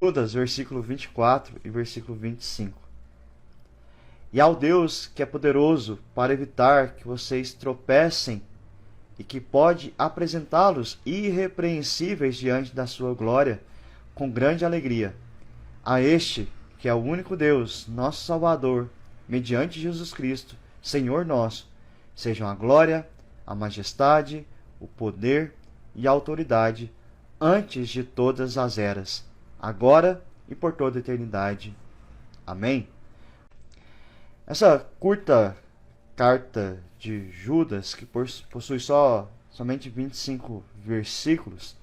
Judas, versículo 24 e versículo 25. E ao Deus que é poderoso para evitar que vocês tropecem e que pode apresentá-los irrepreensíveis diante da sua glória com grande alegria. A este, que é o único Deus, nosso Salvador, mediante Jesus Cristo, Senhor nosso, sejam a glória, a majestade, o poder e a autoridade antes de todas as eras, agora e por toda a eternidade. Amém. Essa curta carta de Judas, que possui somente 25 versículos,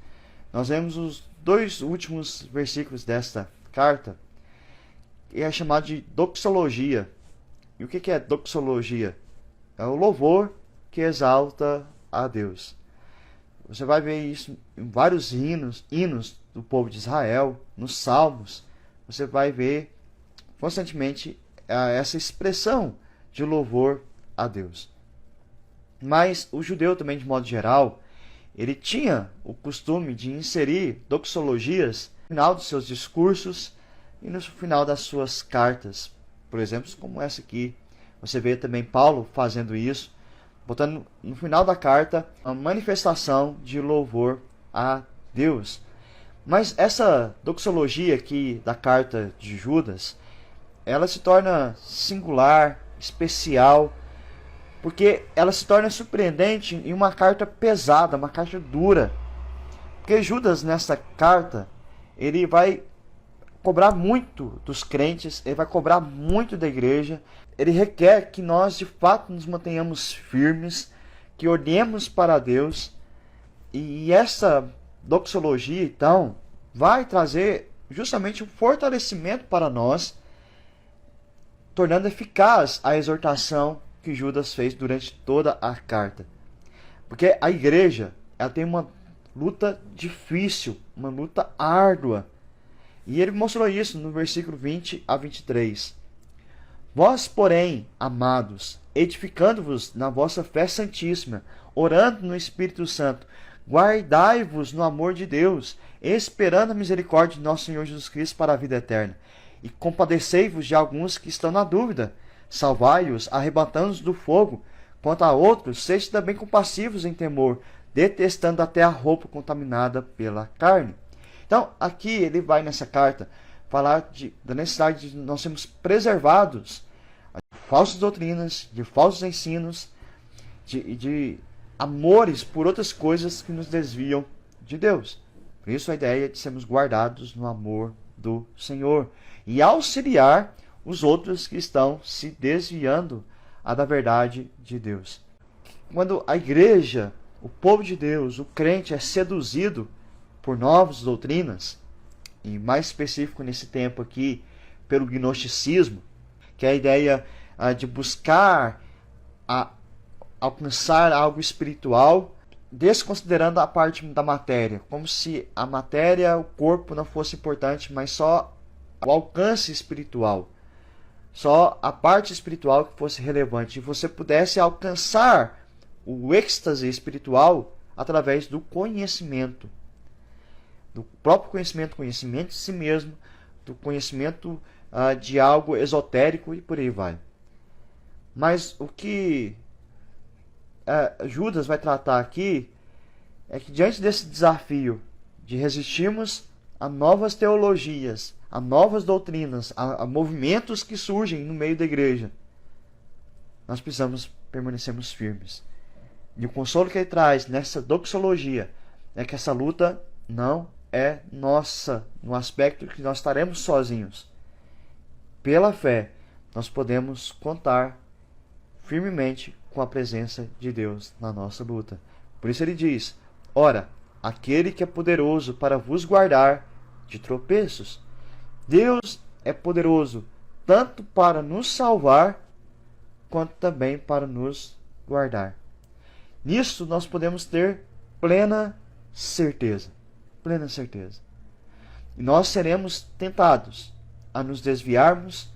nós vemos os dois últimos versículos desta carta, que é chamado de doxologia. E o que é doxologia? É o louvor que exalta a Deus. Você vai ver isso em vários hinos do povo de Israel, nos salmos. Você vai ver constantemente essa expressão de louvor a Deus. Mas o judeu também, de modo geral, ele tinha o costume de inserir doxologias no final dos seus discursos e no final das suas cartas. Por exemplo, como essa aqui. Você vê também Paulo fazendo isso, botando no final da carta uma manifestação de louvor a Deus. Mas essa doxologia aqui da carta de Judas, ela se torna singular, especial, porque ela se torna surpreendente em uma carta pesada, uma carta dura. Porque Judas, nessa carta, ele vai cobrar muito dos crentes, ele vai cobrar muito da igreja, ele requer que nós de fato nos mantenhamos firmes, que olhemos para Deus. E essa doxologia, então, vai trazer justamente um fortalecimento para nós, tornando eficaz a exortação que Judas fez durante toda a carta. Porque a igreja, ela tem uma luta difícil, uma luta árdua. E ele mostrou isso no versículo 20 a 23. Vós, porém, amados, edificando-vos na vossa fé santíssima, orando no Espírito Santo, guardai-vos no amor de Deus, esperando a misericórdia de nosso Senhor Jesus Cristo para a vida eterna. E compadecei-vos de alguns que estão na dúvida, salvai-os, arrebatando-os do fogo. Quanto a outros, sede também compassivos em temor, detestando até a roupa contaminada pela carne. Então, aqui ele vai nessa carta falar da necessidade de nós sermos preservados de falsas doutrinas, de falsos ensinos, de amores por outras coisas que nos desviam de Deus. Por isso a ideia de sermos guardados no amor do Senhor e auxiliar os outros que estão se desviando da verdade de Deus. Quando a igreja, o povo de Deus, o crente é seduzido por novas doutrinas, e mais específico nesse tempo aqui, pelo gnosticismo, que é a ideia de buscar alcançar algo espiritual, desconsiderando a parte da matéria, como se a matéria, o corpo não fosse importante, mas só o alcance espiritual, só a parte espiritual que fosse relevante, e você pudesse alcançar o êxtase espiritual através do conhecimento, do próprio conhecimento de si mesmo, do conhecimento de algo esotérico e por aí vai. Mas o que Judas vai tratar aqui é que diante desse desafio de resistirmos a novas teologias, a novas doutrinas, a movimentos que surgem no meio da igreja, nós precisamos permanecermos firmes. E o consolo que ele traz nessa doxologia é que essa luta não é nossa, no aspecto que nós estaremos sozinhos. Pela fé, nós podemos contar firmemente com a presença de Deus na nossa luta. Por isso ele diz: ora, aquele que é poderoso para vos guardar de tropeços. Deus é poderoso tanto para nos salvar, quanto também para nos guardar. Nisso nós podemos ter plena certeza. Plena certeza. E nós seremos tentados a nos desviarmos,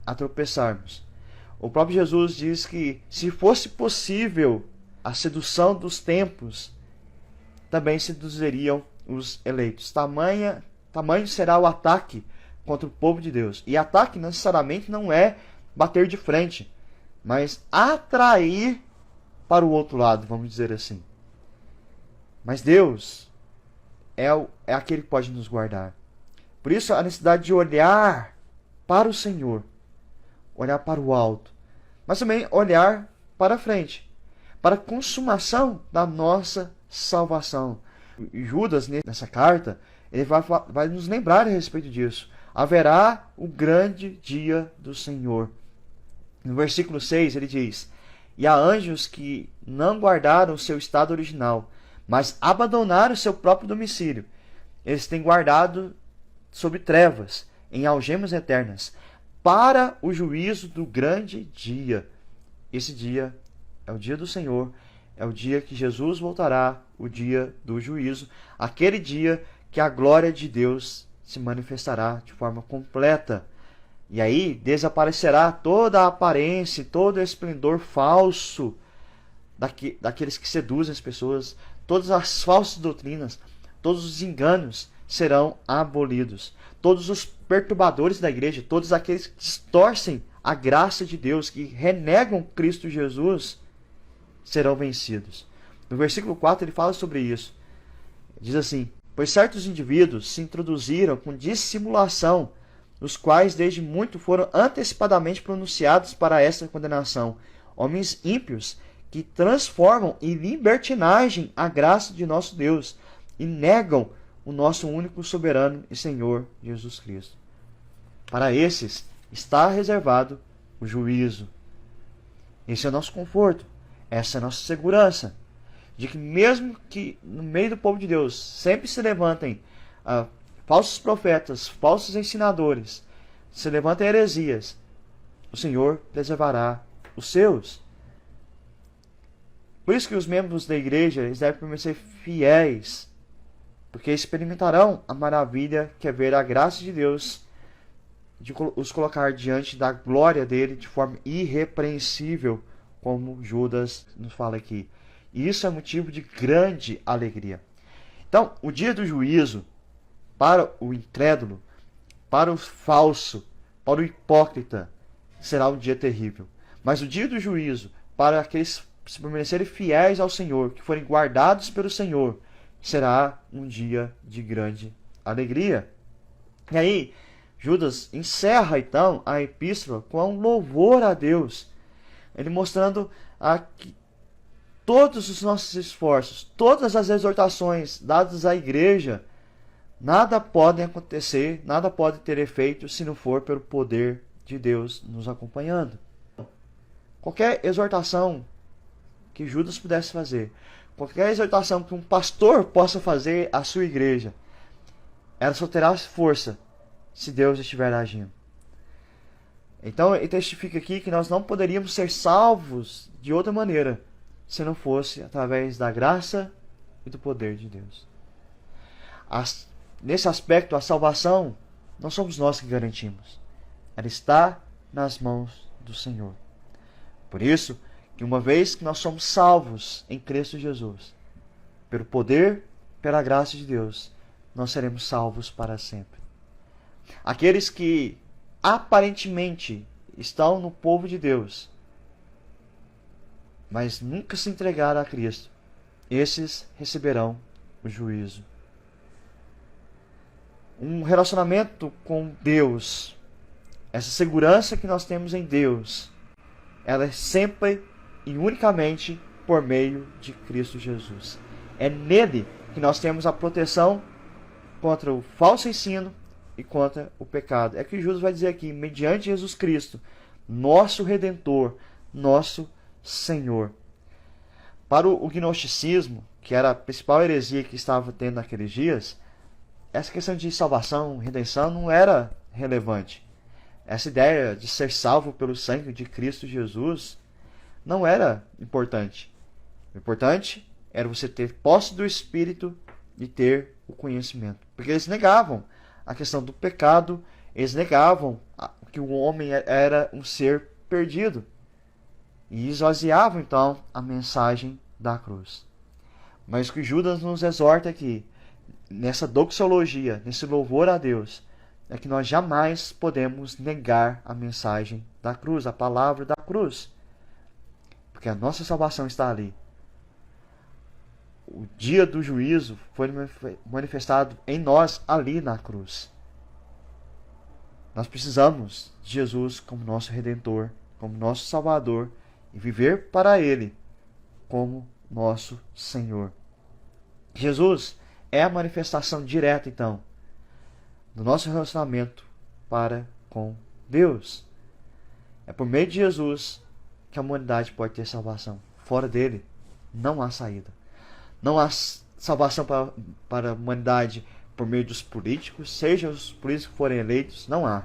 a tropeçarmos. O próprio Jesus diz que se fosse possível a sedução dos tempos, também seduziriam os eleitos. Tamanha tamanho será o ataque contra o povo de Deus. E ataque necessariamente não é bater de frente, mas atrair para o outro lado, vamos dizer assim. Mas Deus é aquele que pode nos guardar. Por isso a necessidade de olhar para o Senhor, olhar para o alto, mas também olhar para frente, para a consumação da nossa salvação. E Judas, nessa carta, ele vai nos lembrar a respeito disso. Haverá o grande dia do Senhor. No versículo 6 ele diz: e há anjos que não guardaram o seu estado original, mas abandonaram o seu próprio domicílio. Eles têm guardado sob trevas, em algemas eternas, para o juízo do grande dia. Esse dia é o dia do Senhor, é o dia que Jesus voltará, o dia do juízo, aquele dia que a glória de Deus se manifestará de forma completa. E aí desaparecerá toda a aparência, todo o esplendor falso daqueles que seduzem as pessoas, todas as falsas doutrinas, todos os enganos serão abolidos. Todos os perturbadores da igreja, todos aqueles que distorcem a graça de Deus, que renegam Cristo Jesus, serão vencidos. No versículo 4 ele fala sobre isso. Diz assim: pois certos indivíduos se introduziram com dissimulação, os quais desde muito foram antecipadamente pronunciados para esta condenação. Homens ímpios que transformam em libertinagem a graça de nosso Deus e negam o nosso único soberano e Senhor Jesus Cristo. Para esses está reservado o juízo. Esse é o nosso conforto, essa é a nossa segurança, de que mesmo que no meio do povo de Deus sempre se levantem falsos profetas, falsos ensinadores, se levantem heresias, o Senhor preservará os seus. Por isso que os membros da igreja eles devem permanecer fiéis, porque experimentarão a maravilha que é ver a graça de Deus, de os colocar diante da glória dele de forma irrepreensível, como Judas nos fala aqui. E isso é motivo de grande alegria. Então, o dia do juízo, para o incrédulo, para o falso, para o hipócrita, será um dia terrível. Mas o dia do juízo, para aqueles que se permanecerem fiéis ao Senhor, que forem guardados pelo Senhor, será um dia de grande alegria. E aí, Judas encerra então a epístola com um louvor a Deus, ele mostrando que todos os nossos esforços, todas as exortações dadas à igreja, nada podem acontecer, nada pode ter efeito se não for pelo poder de Deus nos acompanhando. Qualquer exortação que Judas pudesse fazer, qualquer exortação que um pastor possa fazer à sua igreja, ela só terá força se Deus estiver agindo. Então ele testifica aqui que nós não poderíamos ser salvos de outra maneira se não fosse através da graça e do poder de Deus. Nesse aspecto, a salvação não somos nós que garantimos. Ela está nas mãos do Senhor. Por isso, que uma vez que nós somos salvos em Cristo Jesus, pelo poder, pela graça de Deus, nós seremos salvos para sempre. Aqueles que aparentemente estão no povo de Deus, mas nunca se entregaram a Cristo, esses receberão o juízo. Um relacionamento com Deus, essa segurança que nós temos em Deus, ela é sempre e unicamente por meio de Cristo Jesus. É nele que nós temos a proteção contra o falso ensino e contra o pecado. É que Judas vai dizer aqui, mediante Jesus Cristo, nosso Redentor, nosso Senhor. Para o gnosticismo, que era a principal heresia que estava tendo naqueles dias, essa questão de salvação, redenção não era relevante. Essa ideia de ser salvo pelo sangue de Cristo Jesus não era importante. O importante era você ter posse do Espírito e ter o conhecimento. Porque eles negavam a questão do pecado, eles negavam que o homem era um ser perdido. E esvaziavam então a mensagem da cruz. Mas o que Judas nos exorta aqui, nessa doxologia, nesse louvor a Deus, é que nós jamais podemos negar a mensagem da cruz, a palavra da cruz. Porque a nossa salvação está ali. O dia do juízo foi manifestado em nós ali na cruz. Nós precisamos de Jesus como nosso Redentor, como nosso Salvador, e viver para Ele como nosso Senhor. Jesus é a manifestação direta, então, do nosso relacionamento para com Deus. É por meio de Jesus que a humanidade pode ter salvação. Fora dele, não há saída. Não há salvação para a humanidade por meio dos políticos, seja os políticos que forem eleitos, não há.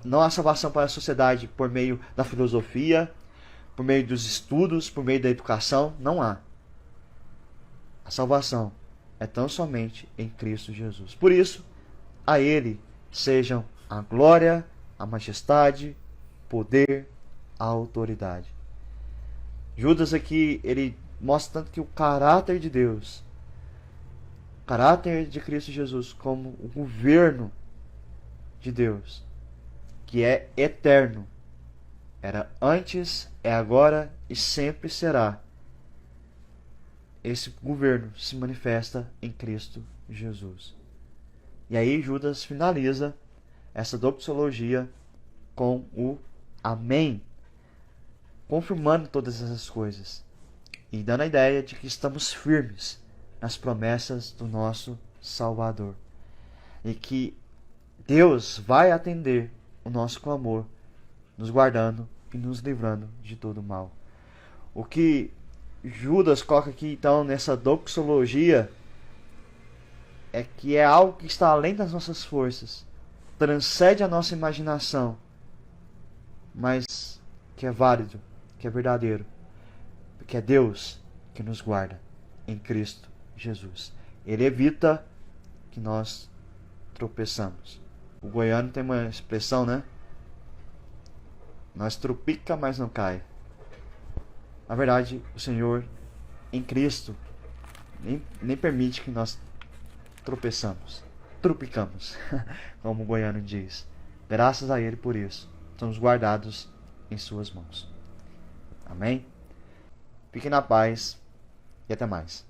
Não há salvação para a sociedade por meio da filosofia, por meio dos estudos, por meio da educação, não há. A salvação é tão somente em Cristo Jesus. Por isso, a Ele sejam a glória, a majestade, poder, a autoridade. Judas aqui, ele mostra tanto que o caráter de Deus, o caráter de Cristo Jesus como o governo de Deus, que é eterno, era antes, é agora e sempre será. Esse governo se manifesta em Cristo Jesus. E aí Judas finaliza essa doxologia com o Amém, confirmando todas essas coisas e dando a ideia de que estamos firmes nas promessas do nosso Salvador e que Deus vai atender o nosso clamor, nos guardando e nos livrando de todo mal. O que Judas coloca aqui então nessa doxologia é que é algo que está além das nossas forças, transcende a nossa imaginação, mas que é válido, que é verdadeiro, porque é Deus que nos guarda em Cristo Jesus. Ele evita que nós tropeçamos. O goiano tem uma expressão, né? Nós tropica, mas não cai. Na verdade, o Senhor em Cristo nem permite que nós tropeçamos, tropicamos, como o goiano diz. Graças a Ele por isso, somos guardados em suas mãos. Amém? Fiquem na paz e até mais.